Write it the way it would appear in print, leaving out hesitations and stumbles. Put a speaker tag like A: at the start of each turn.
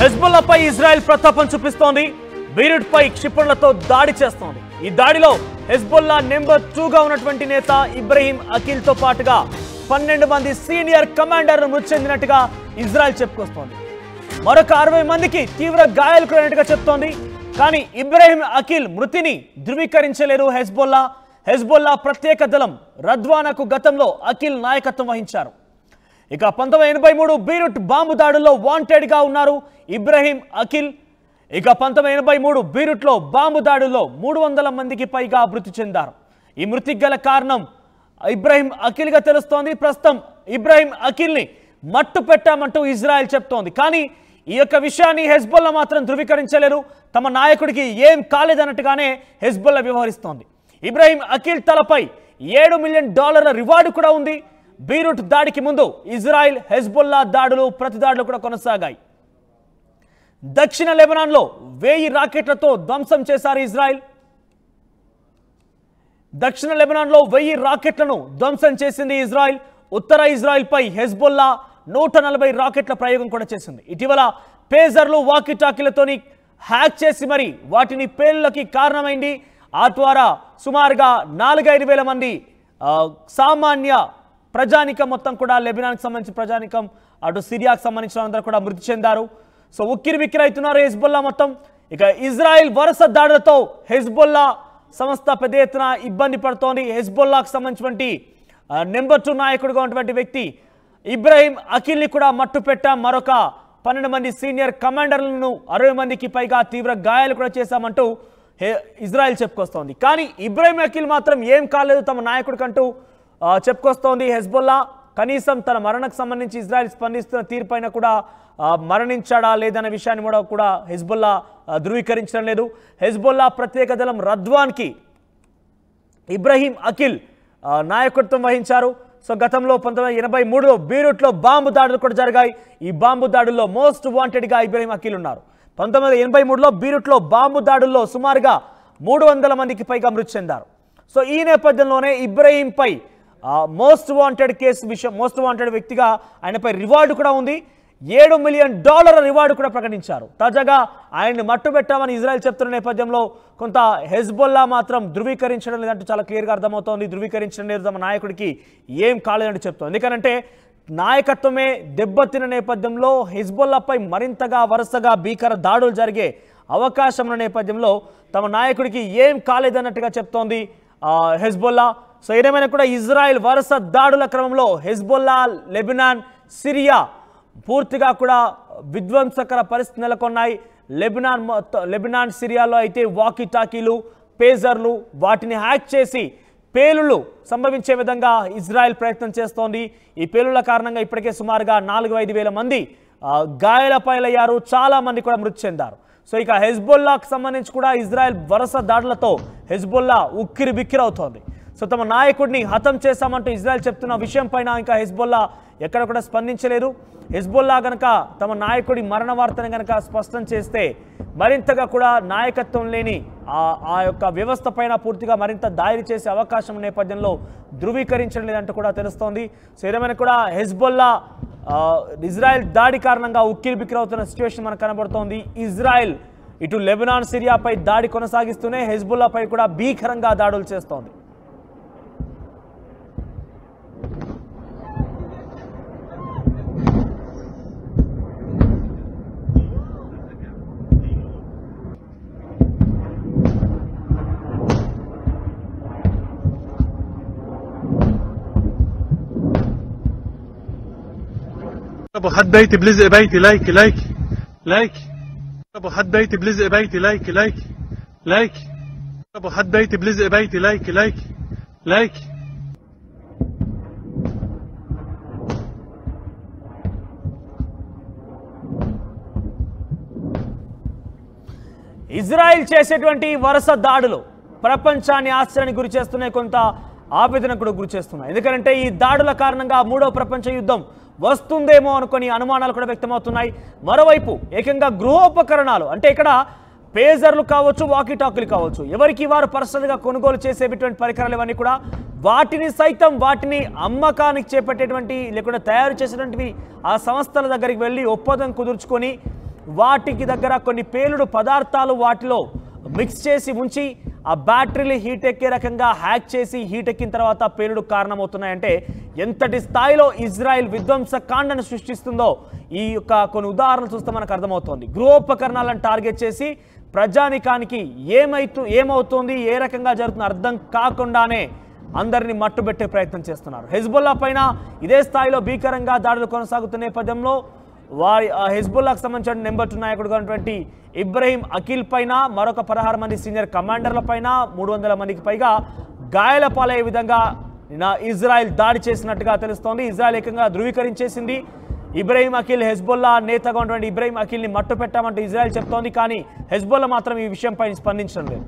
A: హెజ్బుల్లాపై Israel ప్రతాపం చూపిస్తోంది. Beirut పై క్షిపణులతో దాడి చేస్తోంది. ఈ దాడిలో హెజ్బుల్లా నెంబర్ 2గా ఉన్నటువంటి నేత ఇబ్రహీం అఖిల్ తో పాటుగా 12 మంది సీనియర్ కమాండర్లు మృతి చెందినట్టుగా ఇజ్రాయెల్ చెప్పుకొస్తోంది. మరొక 60 మందికి తీవ్ర గాయాలు కలిగినట్టుగా చెప్తోంది. కానీ ఇబ్రహీం అఖిల్ మృతిని ధృవీకరించలేరు హెజ్బుల్లా ప్రత్యేక దళం రద్వానాకు గతంలో అఖిల్ నాయకత్వం వహించారు. ఇక 1983 బీరుట్ బాంబు దాడుల్లో వాంటెడ్ గా ఉన్నారు ఇబ్రహీం అఖిల్. ఇక 1983 బీరుట్లో బాంబు దాడుల్లో 300 మందికి పైగా మృతి చెందారు. ఈ మృతికి గల కారణం ఇబ్రహీం అఖిల్ గా తెలుస్తోంది. ప్రస్తుతం ఇబ్రహీం అఖిల్ ని మట్టు పెట్టామంటూ ఇజ్రాయెల్ చెప్తోంది. కానీ ఈ యొక్క విషయాన్ని హెజ్బుల్లా మాత్రం ధృవీకరించలేరు. తమ నాయకుడికి ఏం కాలేదన్నట్టుగానే హెజ్బుల్లా వ్యవహరిస్తోంది. ఇబ్రహీం అఖిల్ తలపై $7 మిలియన్ రివార్డు కూడా ఉంది. బీరుట్ దాడికి ముందు ఇజ్రాయెల్ హెజ్బుల్లా దాడులు ప్రతిదాడులు కూడా కొనసాగాయి. దక్షిణ లెబనాన్లో 1000 రాకెట్లతో ధ్వంసం చేశారు ఇజ్రాయెల్. దక్షిణ లెబనాన్లో 1000 రాకెట్లను ధ్వంసం చేసింది ఇజ్రాయెల్. ఉత్తర ఇజ్రాయెల్ పై హెజ్బుల్లా 140 రాకెట్ల ప్రయోగం కూడా చేసింది. ఇటీవల పేజర్లు వాకీటాకీలతోని హ్యాక్ చేసి మరి వాటిని పేలులకి కారణమైంది. ఆ ద్వారా సుమారుగా 4-5 వేల మంది సామాన్య ప్రజానికం మొత్తం కూడా లెబనాన్కి సంబంధించిన ప్రజానికం అటు సిరియాకు సంబంధించిన అందరూ కూడా మృతి చెందారు. సో ఉక్కిరి బిక్కిరి అవుతున్నారు హెజ్బుల్లా మొత్తం. ఇక ఇజ్రాయెల్ వరుస దాడులతో హెజ్బుల్లా సంస్థ పెద్ద ఎత్తున ఇబ్బంది పడుతోంది. హెజ్బుల్లాకు సంబంధించినటువంటి నెంబర్ 2 నాయకుడిగా ఉన్నటువంటి వ్యక్తి ఇబ్రహీం అఖిల్ని కూడా మట్టు పెట్టాం. మరొక 12 మంది సీనియర్ కమాండర్లను 60 మందికి పైగా తీవ్ర గాయాలు కూడా చేశామంటూ ఇజ్రాయెల్ చెప్పుకొస్తోంది. కానీ ఇబ్రహీం అఖిల్ మాత్రం ఏం కాలేదు తమ నాయకుడికంటూ చెప్పుకొస్తోంది హెజ్బుల్లా. కనీసం తన మరణకు సంబంధించి ఇజ్రాయెల్ స్పందిస్తున్న తీరుపైన కూడా మరణించాడా లేదన్న విషయాన్ని కూడా హెజ్బుల్లా ధృవీకరించడం లేదు. హెజ్బుల్లా ప్రత్యేక దళం రద్వాన్కి ఇబ్రహీం అఖిల్ నాయకత్వం వహించారు. సో గతంలో 1983లో బీరుట్లో బాంబు దాడులు కూడా జరిగాయి. ఈ బాంబు దాడుల్లో మోస్ట్ వాంటెడ్గా ఇబ్రహీం అఖిల్ ఉన్నారు. 1983లో బీరుట్లో బాంబు దాడుల్లో సుమారుగా 300 మందికి పైగా మృతి చెందారు. సో ఈ నేపథ్యంలోనే ఇబ్రహీంపై మోస్ట్ వాంటెడ్ కేసు విషయం మోస్ట్ వాంటెడ్ వ్యక్తిగా ఆయనపై రివార్డు కూడా ఉంది. $7 మిలియన్ రివార్డు కూడా ప్రకటించారు. తాజాగా ఆయన్ని మట్టుబెట్టామని ఇజ్రాయెల్ చెప్తున్న నేపథ్యంలో కొంత హెజ్బుల్లా మాత్రం ధృవీకరించడం లేదంటూ చాలా క్లియర్గా అర్థమవుతోంది. ధృవీకరించడం లేదు, తమ నాయకుడికి ఏం కాలేదంటూ చెప్తోంది. ఎందుకంటే నాయకత్వమే దెబ్బతిన్న నేపథ్యంలో హెజ్బుల్లాపై మరింతగా వరుసగా భీకర దాడులు జరిగే అవకాశం ఉన్న నేపథ్యంలో తమ నాయకుడికి ఏం కాలేదన్నట్టుగా చెప్తోంది హెజ్బుల్లా. సో ఏదేమైనా కూడా ఇజ్రాయెల్ వరుస దాడుల క్రమంలో హెజ్బుల్లా, లెబనాన్, సిరియా పూర్తిగా కూడా విధ్వంసకర పరిస్థితి నెలకొన్నాయి. లెబనాన్ సిరియాలో అయితే వాకీటాకీలు, పేజర్లు వాటిని హ్యాక్ చేసి పేలుళ్ళు సంభవించే విధంగా ఇజ్రాయెల్ ప్రయత్నం చేస్తోంది. ఈ పేలుళ్ల కారణంగా ఇప్పటికే సుమారుగా 4-5 వేల మంది గాయాల పాలయ్యారు. చాలా మంది కూడా మృతి చెందారు. సో ఇక హెజ్బుల్లాకు సంబంధించి కూడా ఇజ్రాయెల్ వరుస దాడులతో హెజ్బుల్లా ఉక్కిరి బిక్కిరి అవుతోంది. సో తమ నాయకుడిని హతం చేశామంటూ ఇజ్రాయెల్ చెప్తున్న విషయం పైన ఇంకా హెజ్బుల్లా ఎక్కడ కూడా స్పందించలేదు. హెజ్బుల్లా గనక తమ నాయకుడి మరణ వార్తను గనక స్పష్టం చేస్తే మరింతగా కూడా నాయకత్వం లేని ఆ యొక్క వ్యవస్థ పైన పూర్తిగా మరింత దాడి చేసే అవకాశం నేపథ్యంలో ధృవీకరించడం లేదంటూ కూడా తెలుస్తోంది. సో ఏదేమైనా కూడా హెజ్బుల్లా ఇజ్రాయెల్ దాడి కారణంగా ఉక్కిరి బిక్కిరి అవుతున్న సిచ్యువేషన్ మనకు కనబడుతోంది. ఇజ్రాయెల్ ఇటు లెబనాన్, సిరియాపై దాడి కొనసాగిస్తూనే హెజ్బుల్లాపై కూడా భీకరంగా దాడులు చేస్తోంది.
B: ابو حد بيتي بلزق بيتي لايك ابو حد بيتي بلزق بيتي لايك ابو حد بيتي بلزق بيتي لايك
A: ఇజ్రాయెల్ చేసేటువంటి వరుస దాడులు ప్రపంచాన్ని ఆశ్చర్యానికి గురి చేస్తున్నాయి, కొంత ఆవేదనకు కూడా గురి చేస్తున్నాయి. ఎందుకంటే ఈ దాడుల కారణంగా 3వ ప్రపంచ యుద్ధం వస్తుందేమో అనుకుని అనుమానాలు కూడా వ్యక్తమవుతున్నాయి. మరోవైపు ఏకంగా గృహోపకరణాలు అంటే ఇక్కడ పేజర్లు కావచ్చు, వాకీటాకీలు కావచ్చు, ఎవరికి వారు పర్సనల్గా కొనుగోలు చేసేటువంటి పరికరాలు ఇవన్నీ కూడా వాటిని సైతం వాటిని అమ్మకానికి చేపట్టేటువంటి లేకుండా తయారు చేసేటువంటివి ఆ సంస్థల దగ్గరికి వెళ్ళి ఒప్పందం కుదుర్చుకొని వాటికి దగ్గర కొన్ని పేలుడు పదార్థాలు వాటిలో మిక్స్ చేసి ఉంచి ఆ బ్యాటరీలు హీట్ ఎక్కే రకంగా హ్యాక్ చేసి హీట్ ఎక్కిన తర్వాత పేలుడు కారణమవుతున్నాయంటే ఎంతటి స్థాయిలో ఇజ్రాయెల్ విధ్వంసకాండను సృష్టిస్తుందో ఈ యొక్క కొన్ని ఉదాహరణలు చూస్తే మనకు అర్థమవుతోంది. గృహోపకరణాలను టార్గెట్ చేసి ప్రజానికానికి ఏమవుతుంది, ఏ రకంగా జరుగుతుందో అర్థం కాకుండానే అందరినీ మట్టుబెట్టే ప్రయత్నం చేస్తున్నారు. హెజ్బుల్లా పైన ఇదే స్థాయిలో భీకరంగా దాడులు కొనసాగుతున్న నేపథ్యంలో వారి హెజ్బుల్లాకు సంబంధించిన నెంబర్ 2 నాయకుడుగా ఉన్నటువంటి ఇబ్రహీం అఖిల్ పైన మరొక 16 మంది సీనియర్ కమాండర్ల పైన 300 మందికి పైగా గాయాల పాలయ్యే విధంగా ఇజ్రాయెల్ దాడి చేసినట్టుగా తెలుస్తోంది. ఇజ్రాయెల్ ఏకంగా ధృవీకరించేసింది. ఇబ్రహీం అఖిల్ హెజ్బుల్లా నేతగా ఉన్నటువంటి ఇబ్రహీం అఖిల్ని మట్టు పెట్టామంటూ ఇజ్రాయెల్ చెప్తోంది. కానీ హెజ్బుల్లా మాత్రం ఈ విషయంపై స్పందించడం లేదు.